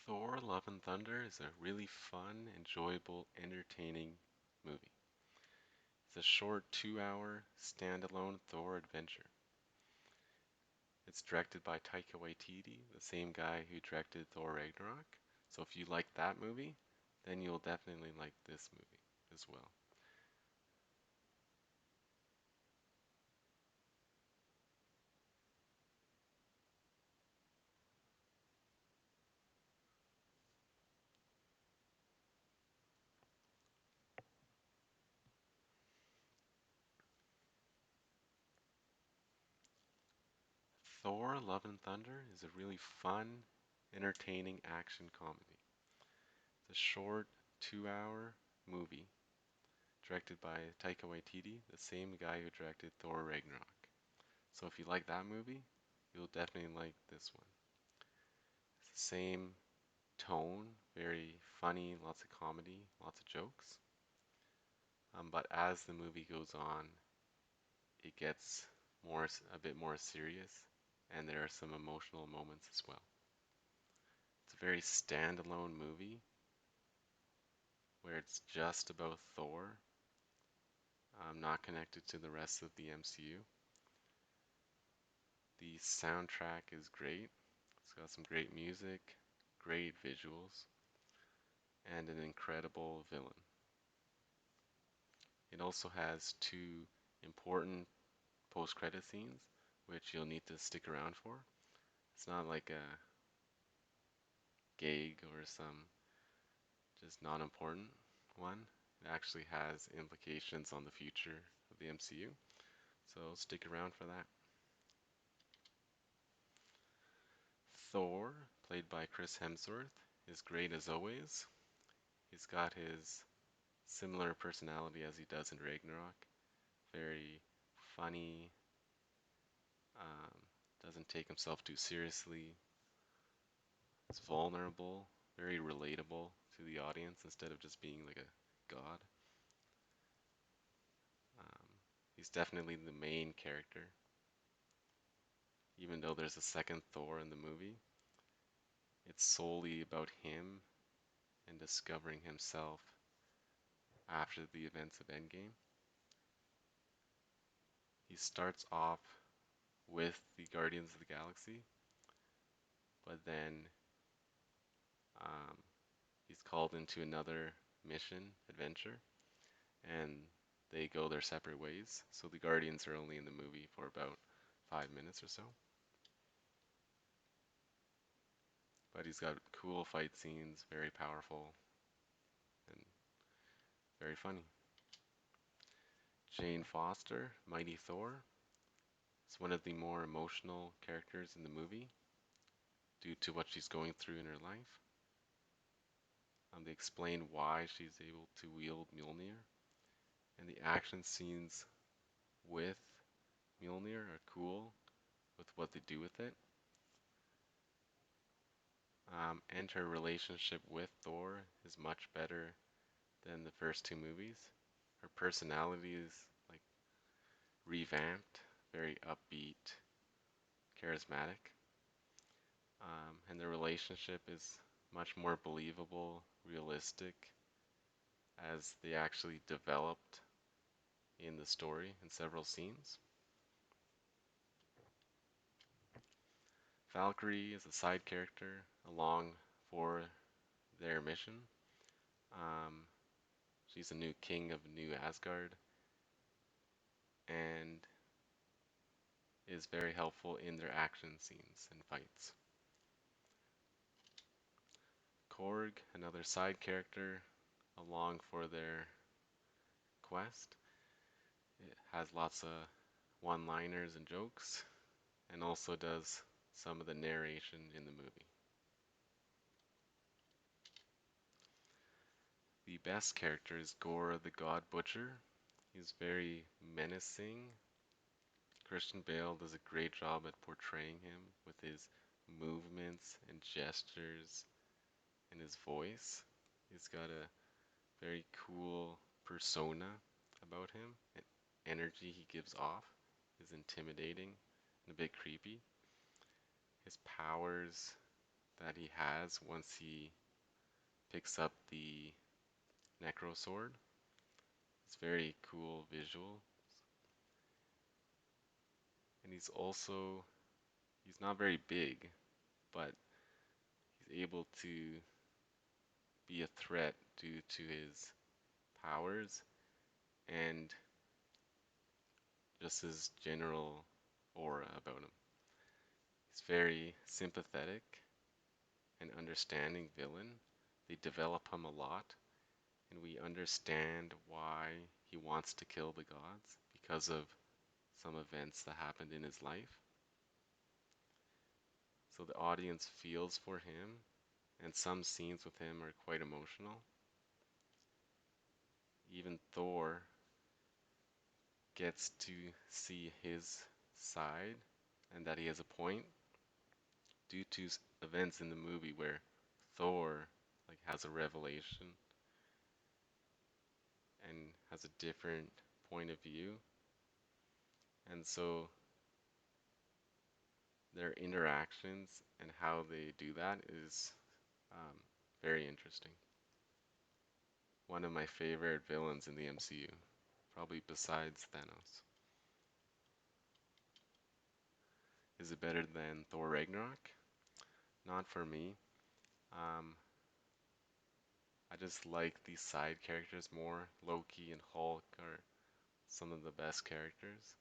Thor Love and Thunder is a really fun, enjoyable, entertaining movie. It's a short 2-hour standalone Thor adventure. It's directed by Taika Waititi, the same guy who directed Thor Ragnarok. So if you like that movie, then you'll definitely like this movie as well. Thor Love and Thunder is a really fun, entertaining action comedy. It's a short 2-hour movie directed by Taika Waititi, the same guy who directed Thor Ragnarok. So if you like that movie, you'll definitely like this one. It's the same tone, very funny, lots of comedy, lots of jokes. But as the movie goes on, it gets a bit more serious, and there are some emotional moments as well. It's a very standalone movie where it's just about Thor, not connected to the rest of the MCU. The soundtrack is great. It's got some great music, great visuals, and an incredible villain. It also has two important post-credit scenes, which you'll need to stick around for. It's not like a gag or some just non-important one. It actually has implications on the future of the MCU, so stick around for that. Thor, played by Chris Hemsworth, is great as always. He's got his similar personality as he does in Ragnarok. Very funny, um, doesn't take himself too seriously. It's vulnerable, very relatable to the audience instead of just being like a god. Um, he's definitely the main character, even though there's a second Thor in the movie. It's solely about him and discovering himself after the events of Endgame. He starts off with the Guardians of the Galaxy, but then um, he's called into another mission, adventure, and they go their separate ways. So the Guardians are only in the movie for about 5 minutes or so. But he's got cool fight scenes, very powerful, and very funny. Jane Foster, Mighty Thor, is one of the more emotional characters in the movie due to what she's going through in her life. They explain why she's able to wield Mjolnir, and the action scenes with Mjolnir are cool with what they do with it. And her relationship with Thor is much better than the first two movies. Her personality is like revamped, very upbeat, charismatic, and the relationship is much more believable, realistic, as they actually developed in the story in several scenes. Valkyrie is a side character along for their mission. Um, she's a new king of New Asgard and is very helpful in their action scenes and fights. Korg, another side character along for their quest. It has lots of one-liners and jokes and also does some of the narration in the movie. The best character is Gore the God Butcher. He's very menacing. Christian Bale does a great job at portraying him with his movements and gestures and his voice. He's got a very cool persona about him, and energy he gives off is intimidating and a bit creepy. His powers that he has once he picks up the Necro Sword. It's very cool visual. And he's not very big, but he's able to be a threat due to his powers and just his general aura about him. He's very sympathetic and understanding villain. They develop him a lot, and we understand why he wants to kill the gods because of some events that happened in his life. So the audience feels for him, and some scenes with him are quite emotional. Even Thor gets to see his side and that he has a point due to events in the movie where Thor like has a revelation and has a different point of view. And so their interactions and how they do that is um, very interesting. One of my favorite villains in the MCU, probably besides Thanos. Is it better than Thor Ragnarok? Not for me. Um, I just like these side characters more. Loki and Hulk are some of the best characters.